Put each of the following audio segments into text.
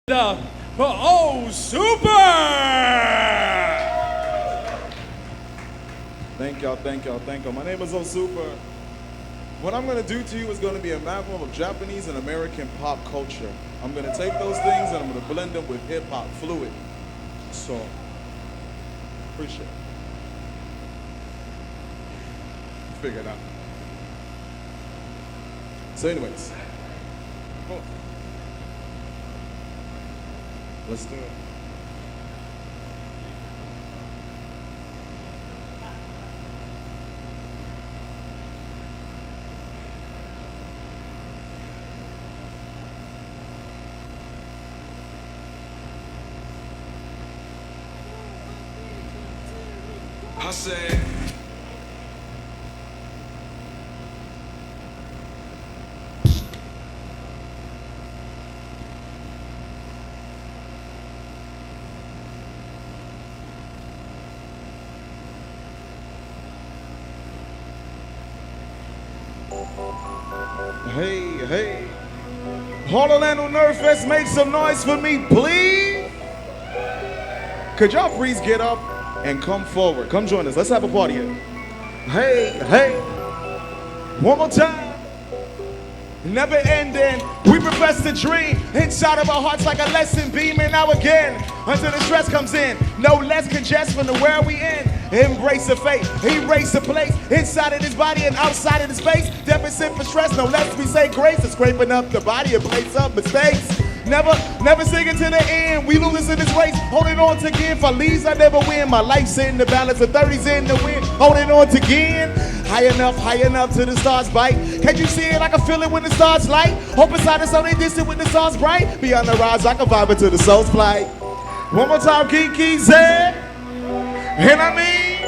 For Oh Super! Thank y'all. My name is Oh Super. What I'm gonna do to you is gonna be a amalgam of Japanese and American pop culture. I'm gonna take those things and I'm gonna blend them with hip hop, fluid. So, appreciate it. Figure it out. So anyways, cool. Let's do it. I said, Hey. Orlando Nerf Fest, make some noise for me, please. Could y'all please get up and come forward? Come join us. Let's have a party here. Hey. One more time. Never ending. We profess the dream inside of our hearts like a lesson beaming now again until the stress comes in. No less congest from the where we in. Embrace the fate, erase the place inside of this body and outside of the space. Deficit for stress, no less we say grace is scraping up the body and place up mistakes. Never singing to the end. We lose in this race, holding on to again. For leads I never win. My life's in the balance, the 30's in the wind, holding on to again. High enough to the stars bite. Can't you see it? I can feel it when the stars light. Hope inside is so they distant when the stars bright. Beyond the rise, I can vibe until the soul's flight. One more time, Geek, said. And I mean,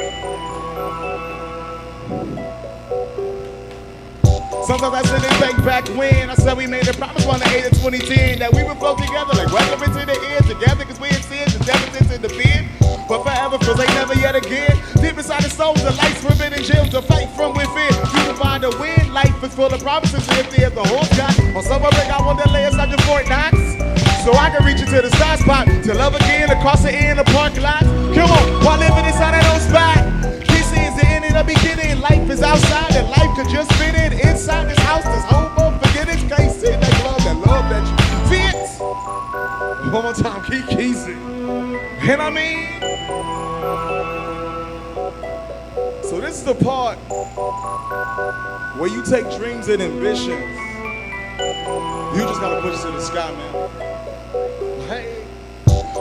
sometimes I said it back when I said we made a promise on the 8th of 2010 that we would flow together like welcome into the air together because we had sins and deficits in the bed. But forever feels like never yet again. Deep inside the soul, the lights forbidden jail to fight from within. You can find a win. Life is full of promises. If there's the horse got on summer break, I want to lay aside your Fort Knox. So I can reach into the star spot to love again across the end of parking lot. Come on, while living inside that old spot. This is the end of the beginning. Life is outside and life could just fit in. Inside this house, this homo, forget it. Can't sit that love that you fit. One more time, keep easy. And I mean, so this is the part where you take dreams and ambitions. You just gotta push it to the sky, man. Hey.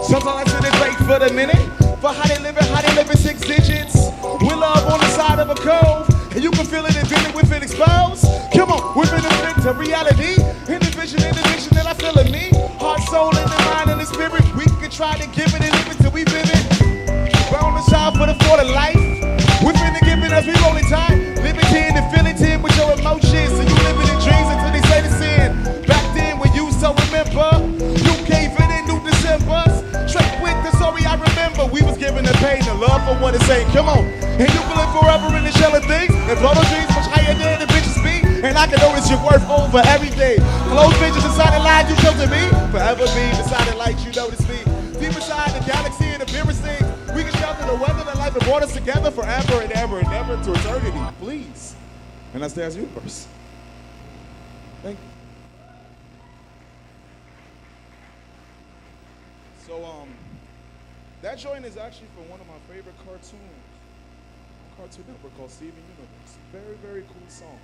Sometimes I sit and wait for the minute for how they live in 6 digits. With love on the side of a cove, and you can feel it invented with it exposed. Come on, we're in the fit to reality. In the vision that I feel in me. Heart, soul, and the mind and the spirit. We can try to give it and live it till we live it. We're on the side for the life. We're finna give it as we roll in time. Living in and feeling in with your emotions. So you living in dreams until they say the sin. Back then when you so remember, you gave it in New December. Straight with the story I remember. We was giving the pain and love for what it's saying. Come on. And you can live forever in the shell of things. And blow those dreams much higher than the bitches be. And I can notice your worth over everything. Close vision, decided lines you chose to be. Forever be decided lights you notice me. Deep inside the galaxy and the purest things. We can shelter the weather that life has brought us together forever and ever and ever to eternity. Please. And that's the universe. Thank you. So, that joint is actually from one of my favorite cartoon network called Steven Universe. Very, very cool song.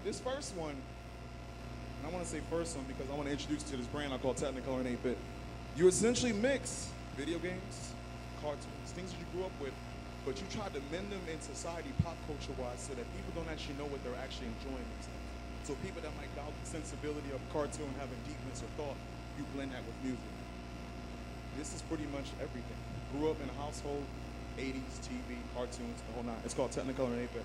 This first one, and I want to say first one because I want to introduce you to this brand I call Technicolor and 8-Bit. You essentially mix video games, cartoons, things that you grew up with, but you try to mend them in society pop culture-wise so that people don't actually know what they're actually enjoying themselves. So people that might doubt the sensibility of a cartoon having deepness or thought, you blend that with music. This is pretty much everything. Grew up in a household, 80s, TV, cartoons, the whole nine. It's called Technicolor and 8-Bit.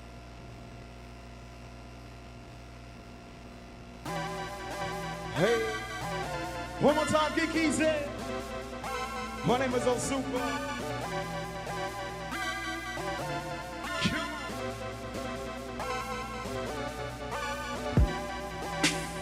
Hey, one more time, Geek Easy. My name is Oh Super.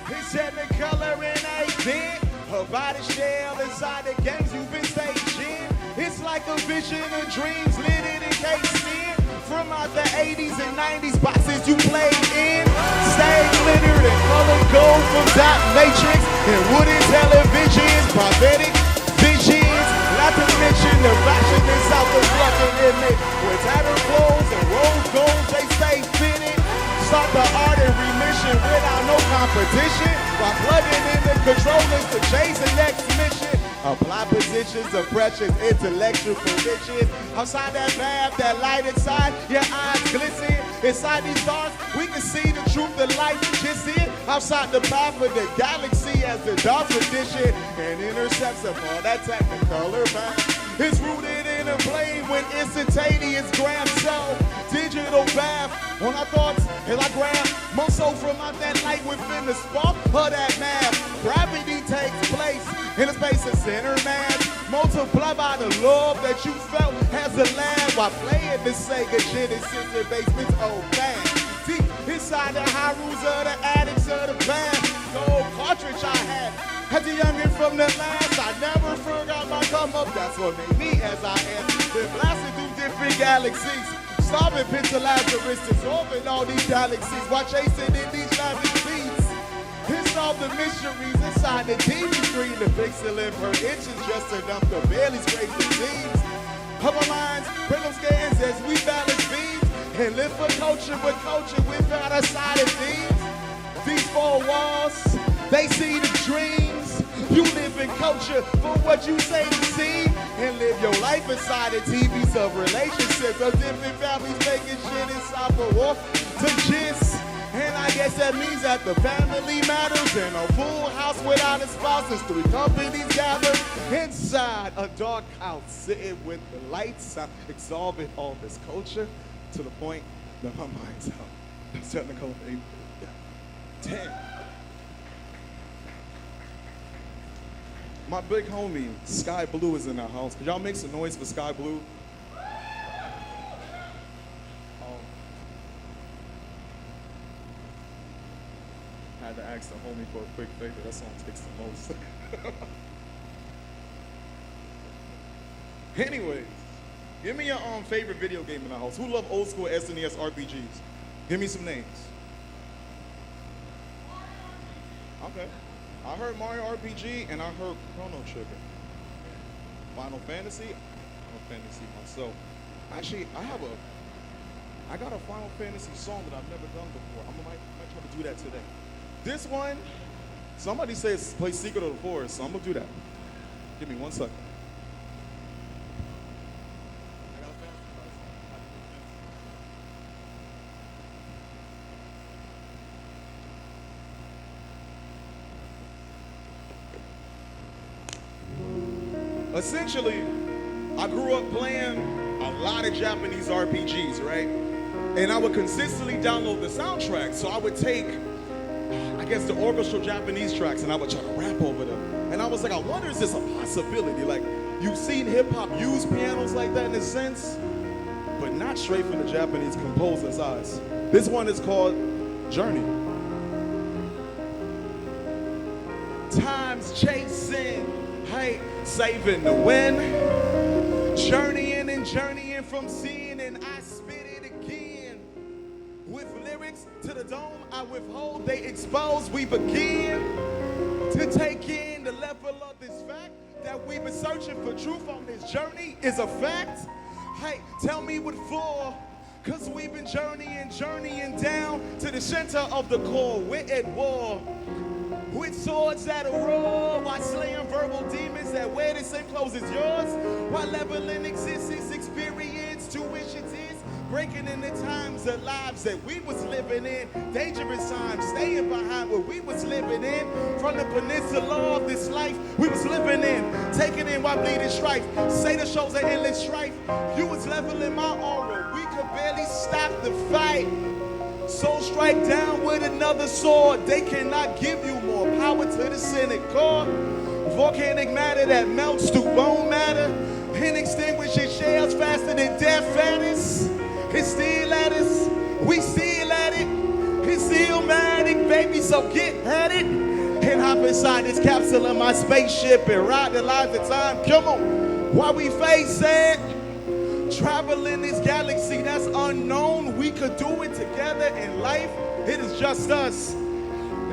It's Technicolor and 8-Bit. a body shell inside the games you've been staging. It's like a vision of dreams lit in casing. From out the 80s and 90s boxes you played in. Stay glittered and colored gold from dot matrix and wooden televisions, prophetic visions. Not to mention the fashionist out the fucking image. With tattered clothes and rose gold, they stay fitted. Start the art and remission without no competition. While plugging in the controllers to chase the next mission. Apply positions of precious intellectual conditions. Outside that bath, that light inside, your eyes glisten. Inside these stars, we can see the truth of life just in. Outside the path of the galaxy as the dark tradition. And intercepts of all that technicolor math. It's rooted in a plane with instantaneous gram cell. Digital bath on our thoughts as I grab muscle from out that light within the spark of that math. Gravity takes place in a space of center mass. Multiply by the love that you felt as a lad while playing the Sega Genesis in basement's old man. Deep inside the high rules of the addicts of the past. The old cartridge I had as a youngin' from the last. I never forgot my come up. That's what made me as I am. Been blasting through different galaxies. Starving pencil Lazarus, dissolving all these galaxies while chasing in these lavish beats. It's all the mysteries inside the TV screen. The pixel in per inch is just enough to barely scrape the seams. Of our minds, rhythm scans as we balance beats. And live for culture with culture without our side of themes. These four walls, they see the dreams. You live in culture for what you say to see. And live your life inside the TVs of relationships. Of different families making shit inside for war to gist. And I guess that means that the family matters. And a full house without a spouse is 3 companies gathered inside a dark house, sitting with the lights out, absorbing all this culture to the point that my mind's out. That's technical. Damn. My big homie, Sky Blue, is in the house. Could y'all make some noise for Sky Blue? Had to ask the homie for a quick favor. That song takes the most. Anyways, give me your favorite video game in the house. Who love old school SNES RPGs? Give me some names. Okay. I heard Mario RPG and I heard Chrono Trigger. Final Fantasy? Final Fantasy myself. Actually, I got a Final Fantasy song that I've never done before. I might try to do that today. This one, somebody says play Secret of the Forest, so I'm gonna do that. Give me 1 second. Essentially, I grew up playing a lot of Japanese RPGs, right? And I would consistently download the soundtrack. So I would take, I guess, the orchestral Japanese tracks and I would try to rap over them. And I was like, I wonder, is this a possibility? Like, you've seen hip hop use pianos like that in a sense, but not straight from the Japanese composer's eyes. This one is called Journey. Time's chasing, hey, saving the wind. Journeying and journeying from seeing, and I spit it again. With lyrics to the dome, I withhold, they expose. We begin to take in the level of this fact that we've been searching for truth on this journey is a fact. Hey, tell me what for, cause we've been journeying down to the center of the core. We're at war with swords that are raw, while slaying verbal demons that wear the same clothes as yours, while leveling existence, experience, tuition is breaking in the times of lives that we was living in, dangerous times, staying behind what we was living in, from the peninsula of this life we was living in, taking in while bleeding strife, say the shows are endless strife, you was leveling my aura, we could barely stop the fight. So strike down with another sword. They cannot give you more power to the Senate core. Volcanic matter that melts to bone matter and extinguishes shells faster than death fattest. It's still at us. We still at it. It's still manic, baby, so get at it. And can hop inside this capsule of my spaceship and ride the lines of time. Come on, while we face it, traveling this galaxy that's unknown. We could do it together in life. It is just us.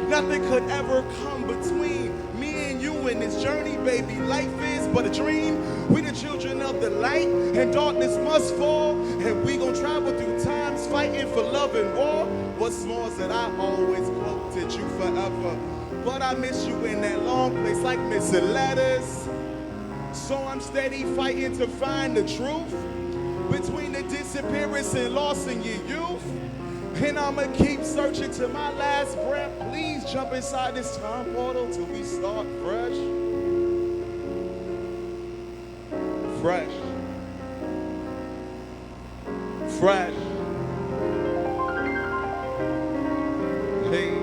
Nothing could ever come between me and you in this journey, baby. Life is but a dream. We the children of the light, and darkness must fall. And we gon' travel through times, fighting for love and war. What's more is that I always quoted you forever, but I miss you in that long place like missing letters. So I'm steady fighting to find the truth between the disappearance and loss in your youth. And I'ma keep searching to my last breath. Please jump inside this time portal till we start fresh. Fresh. Fresh. Hey.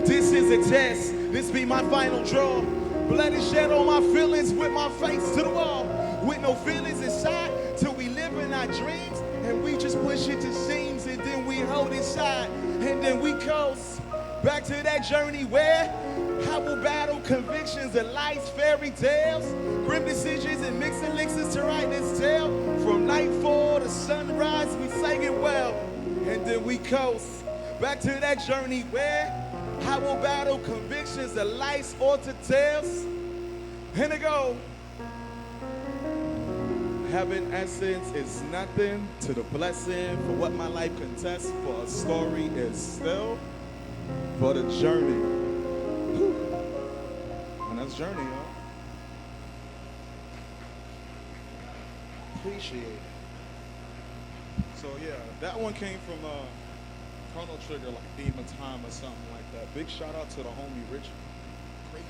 This is a test. This be my final draw. Blood is shed on my feelings with my face to the wall. With no feelings inside till we live in our dreams. And we just push it to seams, and then we hold inside, and then we coast back to that journey where I will battle convictions of life's fairy tales, grim decisions and mixed elixirs to write this tale. From nightfall to sunrise, we sang it well, and then we coast back to that journey where I will battle convictions of life's altered tales. And it go. Heaven essence is nothing to the blessing for what my life contests, for a story is still but a journey. Whew. And that's journey, y'all. Appreciate it. So yeah, that one came from Chrono Trigger, like Theme of Time or something like that. Big shout out to the homie Richard. Crazy.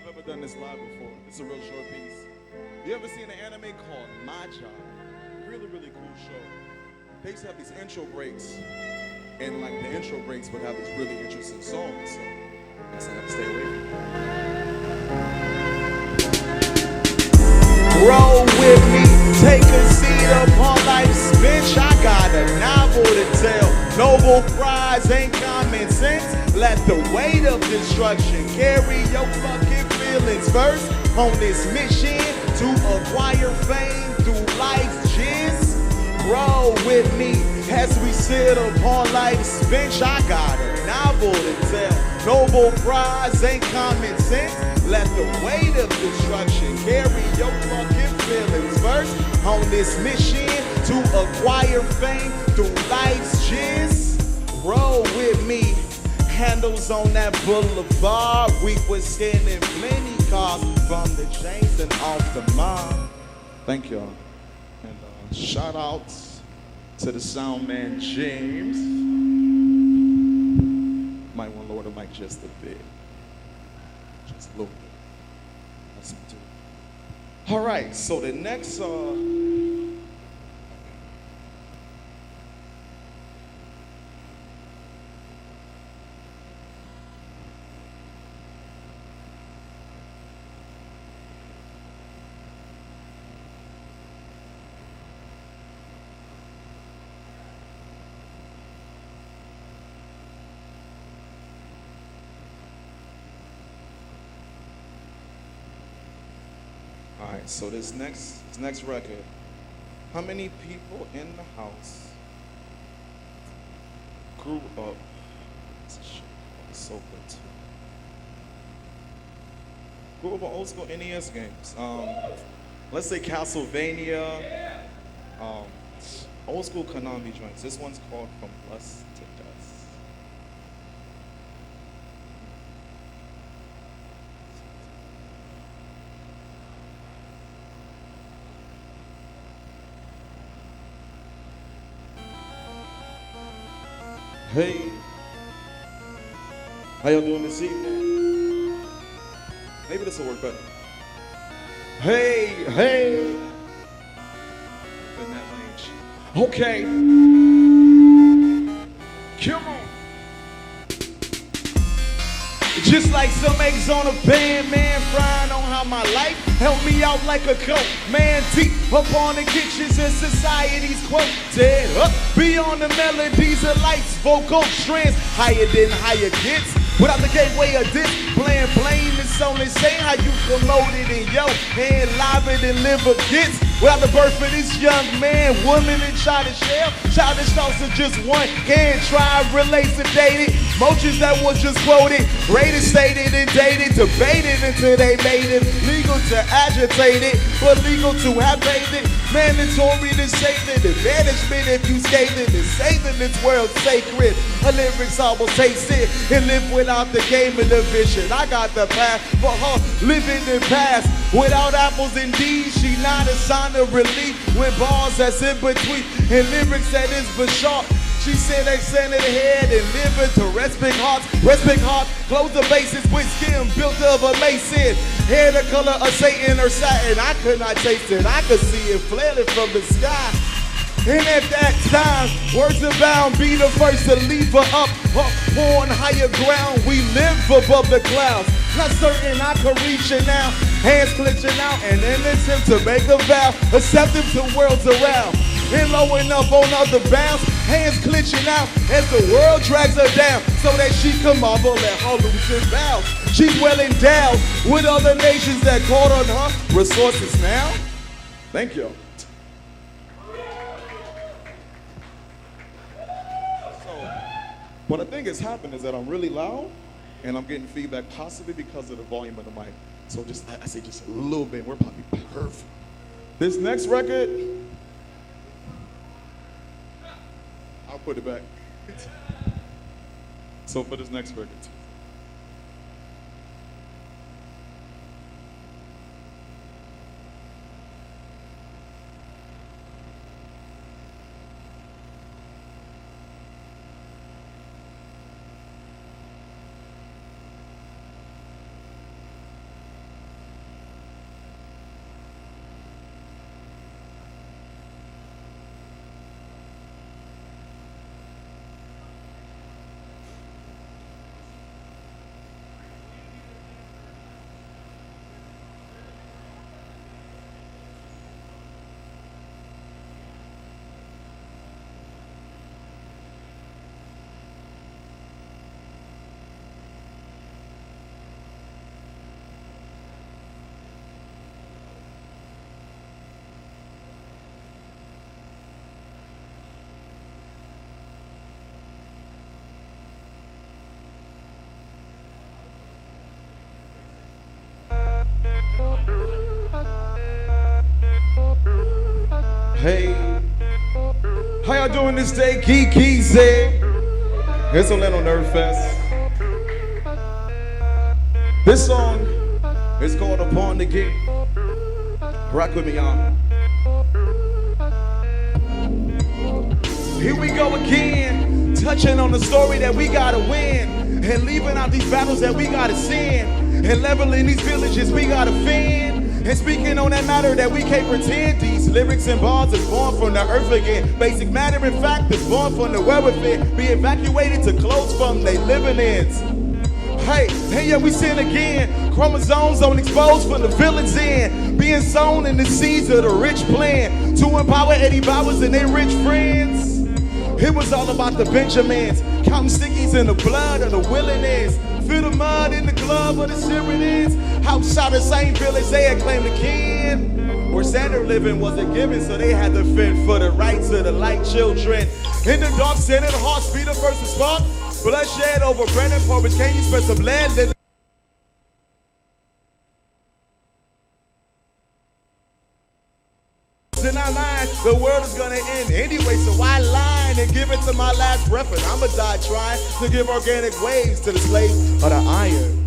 I've done this live before. It's a real short piece. You ever seen an anime called My Job? Really, really cool show. They used to have these intro breaks, and like the intro breaks would have these really interesting songs. So I guess I have to stay away from it. Roll with me, take a seat upon life's bench. I got a novel to tell. Noble prize ain't common sense. Let the weight of destruction carry your fucking feelings first on this mission to acquire fame through life's jizz. Roll with me as we sit upon life's bench. I got a novel to tell. Noble prize ain't common sense. Let the weight of destruction carry your fucking feelings first on this mission to acquire fame through life's jizz. Roll with me. Handles on that boulevard. We was scanning plenty cars from the James and off the mob. Thank y'all. And shout out to the sound man James. Might want to lower the mic just a bit. Just a little bit. That's some too. All right, so the next all right, so this next record, how many people in the house grew up? So good too. Grew up on old school NES games. Let's say Castlevania, old school Konami joints. This one's called From Blessed to Dust. Hey, how y'all doing this evening? Maybe this will work better. Hey, hey. In that range. Okay. Come on. Just like some eggs on a pan, man, frying on how my life helped me out like a coat. Man, deep up on the kitchens and society's quoted up beyond the melodies of lights, vocal strands higher than higher gets. Without the gateway of this, playing blame is only saying how you promoted in your hand, live it and live against. Without the birth of this young man, woman and childish shell, childish thoughts of just one can't try, relate, sedated, motions that was just quoted, rated, stated, and dated, debated until they made it legal to agitate it, but legal to have bathed it, mandatory to save it, advantage if you scathe it, and saving this world sacred. Her lyrics almost taste it, and live without the game of the vision. I got the path for her, living in past, without apples and D's, she not a sign of relief, with bars that's in between, and lyrics that is but short. She said they send it ahead and live to rest big hearts, close the bases with skin built of a mason. Hair the color of Satan or satin, I could not taste it, I could see it flailing from the sky. And at that time, words are bound, be the first to leave her up on higher ground. We live above the clouds, not certain I could reach it now. Hands clenching out and in attempt to make a vow, accepting to worlds around. And low enough on other bounds, hands clenching out as the world drags her down, so that she can marvel at her losing vows. She's well endowed with other nations that called on her resources now. Thank you. What I think has happened is that I'm really loud and I'm getting feedback possibly because of the volume of the mic. So just, I say just a little bit, we're probably perfect. This next record, I'll put it back. So for this next record, hey, how y'all doing this day? Geek, said. Here's Orlando Nerd Fest. This song is called Upon the Gate. Rock with me, y'all. Here we go again, touching on the story that we gotta win, and leaving out these battles that we gotta sin, and leveling these villages we gotta fend. And speaking on that matter that we can't pretend, these lyrics and bars is born from the earth again. Basic matter, in fact, is born from the web within. Be evacuated to close from they living ends. Hey, yeah, we sin again. Chromosomes on exposed from the villains in. Being sown in the seeds of the rich plan to empower Eddie Bowers and their rich friends. It was all about the Benjamins, counting stickies in the blood of the willingness. Feel the mud in the glove of the Syrians. Outside the same village they had claimed the kin. Where standard living wasn't given, so they had to fend for the rights of the light children. In the dark center, the heart speed of first spark. Bloodshed over bread and porridge. Can you spread some lead? In our line, the world is gonna end anyway, so I line and give it to my last breath, and I'ma die trying to give organic waves to the slaves of the iron.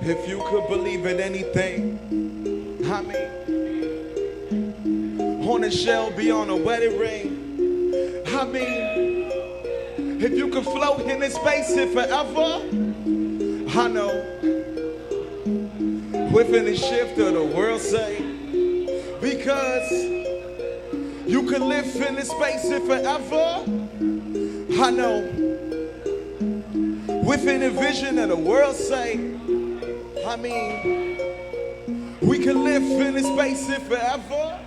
If you could believe in anything, I mean, on a shell beyond a wedding ring. I mean, if you could float in this space forever, I know, within the shift of the world say, because you could live in this space forever, I know, within the vision of the world say, I mean, we can live in this space forever.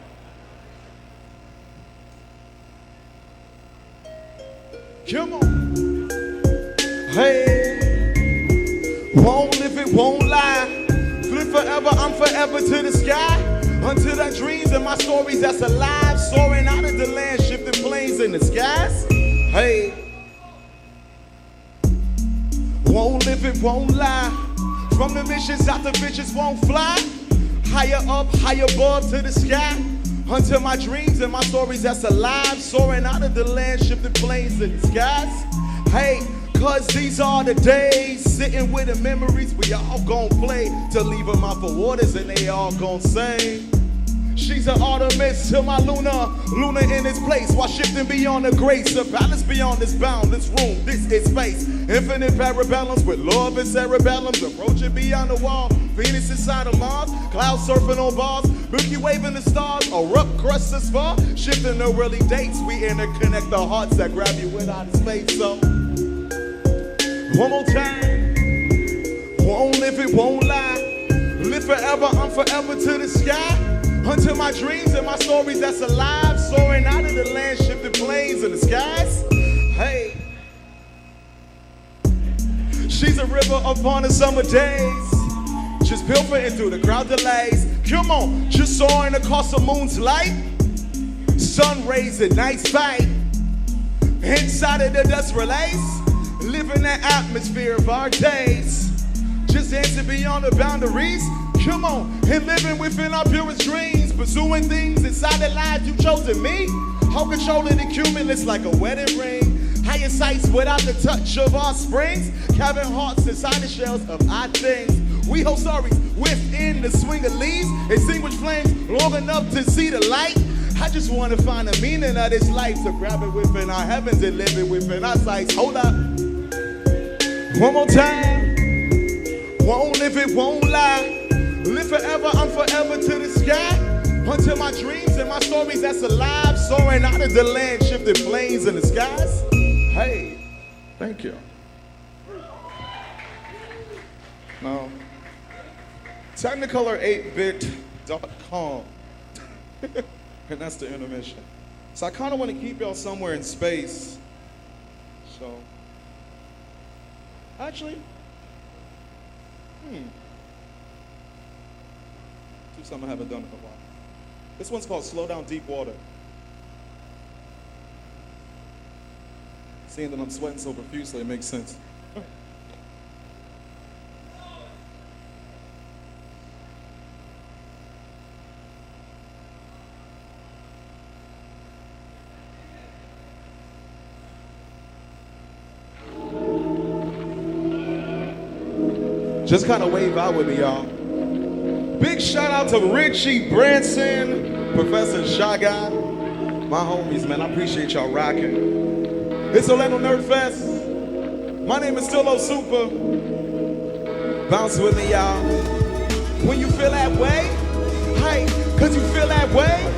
Come on. Hey, won't live it, won't lie. Live forever, I'm forever to the sky. Until the dreams and my stories that's alive. Soaring out of the land, shifting planes in the skies. Hey, won't live it, won't lie. From the missions out the visions won't fly. Higher up, higher above to the sky. Until my dreams and my stories that's alive. Soaring out of the land, shifting planes in the skies. Hey, cause these are the days. Sitting with the memories we all gon' play. To leave them out for waters and they all gon' say, she's an Artemis to my Luna. Luna in its place while shifting beyond the grace. A balance beyond this boundless room. This is space. Infinite parabellums with love and cerebellums. Approaching beyond the wall. Venus inside of Mars. Clouds surfing on bars. Milky waving the stars. A rough crust as far. Shifting the early dates. We interconnect the hearts that grab you without a space. So, one more time. Won't live it, won't lie. Live forever, I'm forever to the sky. Until my dreams and my stories that's alive. Soaring out of the land, shifting planes in the skies. Hey, she's a river upon the summer days. Just pilfering through the crowd delays. Come on, just soaring across the moon's light. Sun rays at night's fight. Inside of the dust relays. Living that atmosphere of our days. Just dancing beyond the boundaries. Come on, and living within our purest dreams. Pursuing things inside the lives you chosen me. How controlling the cumulus like a wedding ring. Higher sights without the touch of our springs. Carving hearts inside the shells of our things. We hold stories within the swing of leaves. Extinguish flames long enough to see the light. I just want to find the meaning of this life. To grab it within our heavens and live it within our sights. Hold up. One more time. Won't live it, won't lie. Live forever, I'm forever to the sky. Until my dreams and my stories that's alive. Soaring out of the land, shifting planes in the skies. Hey, thank you. Now, Technicolor8bit.com. And that's the intermission. So I kind of want to keep y'all somewhere in space. So, actually, do something I haven't done in a while. This one's called Slow Down Deep Water. Seeing that I'm sweating so profusely, it makes sense. Just kind of wave out with me, y'all. Big shout out to Richie Branson, Professor Shy Guy, my homies, man. I appreciate y'all rocking. It's Orlando Nerd Fest. My name is still Super. Bounce with me, y'all. When you feel that way, hey, cause you feel that way.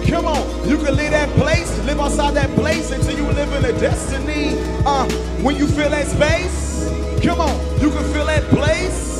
Come on, you can live that place, live outside that place until you live in a destiny. When you feel that space, come on, you can feel that place.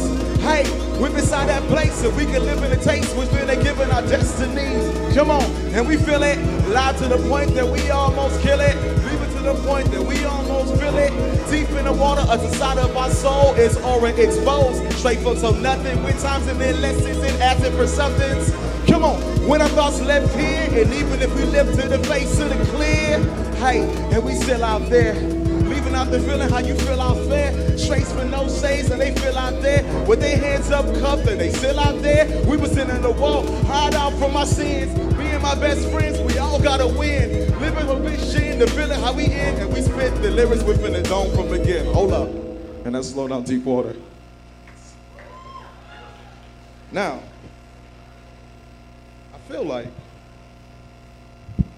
Hey, we're inside that place so we can live in a taste which we're given our destinies. Come on, and we feel it live to the point that we almost kill it. Leave it to the point that we almost feel it. Deep in the water, as the side of our soul is already exposed. Straight for so nothing with times and then lessons and asking for somethings. Come on, when our thoughts left here, and even if we live to the face of the clear, hey, and we still out there. Leaving out the feeling how you feel out there. Straight for no shades and they feel out there. With their hands up cuffed and they still out there. We was sitting in the wall, hide out from our sins. Being my best friends, we all gotta win. living for vision, the feeling how we in, and we spit the lyrics within the dome from begin. Hold up. And that's slow down deep water. Now, I feel like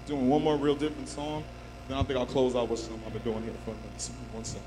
doing one more real different song, then I think I'll close out with something I've been doing here for a minute. So, 1 second.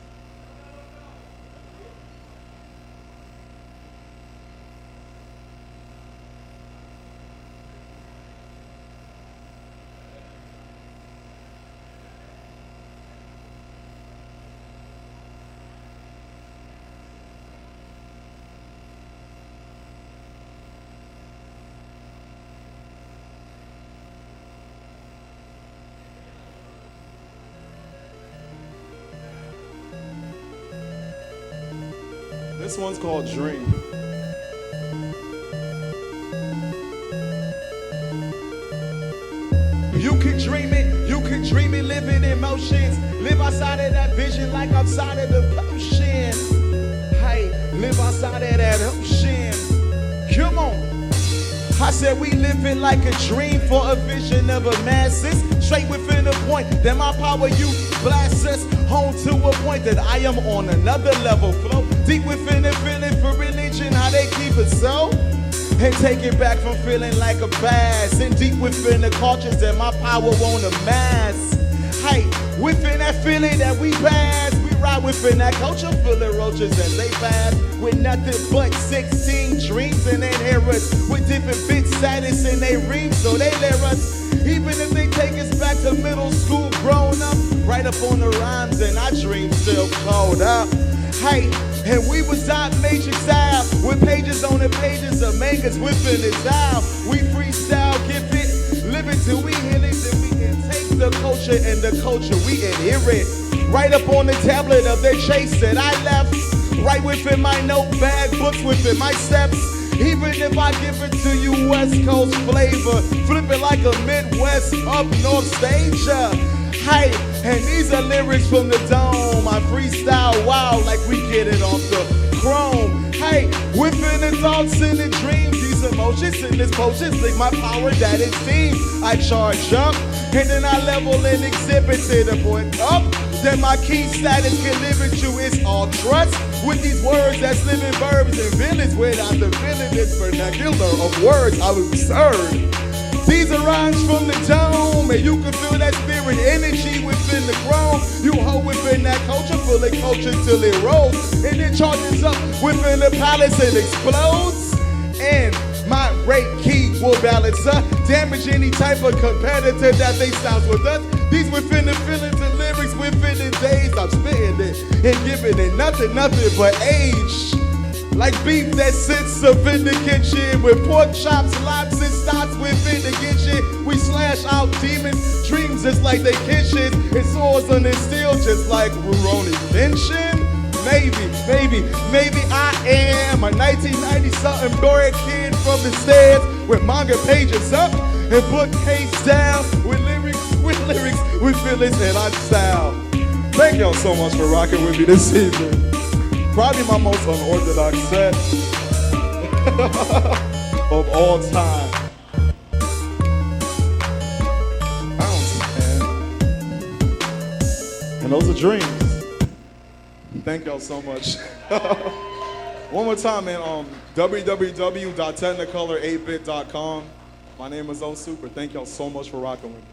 This one's called Dream. You can dream it, live in emotions. Live outside of that vision like outside of the ocean. Hey, live outside of that ocean. Come on. I said we living like a dream for a vision of a masses. Straight within the point that my power you blast us home to a point that I am on another level. Flow deep within the feeling for religion, how they keep it so. And take it back from feeling like a bass. And deep within the cultures that my power won't amass. Hey, within that feeling that we pass, we ride within that culture full of roaches as they pass. With nothing but 16 dreams and they hear us. With different bit status and they ream, so they let us. Even if they take us back to middle school, grown up, right up on the rhymes and our dreams still called up. Hey, and we was out major style with pages on the pages of mangas within the style. We freestyle, give it, live it till we hear it, then we can take the culture and the culture we inherit. Right up on the tablet of the chase that I left. Right within my notepad, books within my steps. Even if I give it to you West Coast flavor, flip it like a Midwest up north stager. Hey, and these are lyrics from the dome. I freestyle wild like we get it off the chrome. Hey, within the thoughts and the dreams, these emotions and this potions link my power that it seems. I charge up, and then I level and exhibit to the point up. Then my key status can live with you, it's all trust. With these words that's living verbs and villains without the villain, this vernacular of words are absurd. These are rhymes from the dome, and you can feel that spirit energy within the chrome. You hold within that culture, full of culture till it rolls, and it charges up within the palace and explodes. And my rate key will balance up, damage any type of competitor that they sounds with us. These within the feelings and lyrics within the days I'm spitting it and giving it nothing but age. Like beef that sits up in the kitchen with pork chops, lops, and stops within the kitchen. We slash out demons, dreams just like they kitchen. It swords on the steel just like Rurouni Lynching. Maybe I am a 1990-something bored kid from the stairs with manga pages up and bookcase down with lyrics, with feelings and our style. Thank y'all so much for rocking with me this season. Probably my most unorthodox set of all time. Bounce, man. And those are dreams. Thank y'all so much. One more time, man. www.technicolor8bit.com. My name is O Super. Thank y'all so much for rocking with me.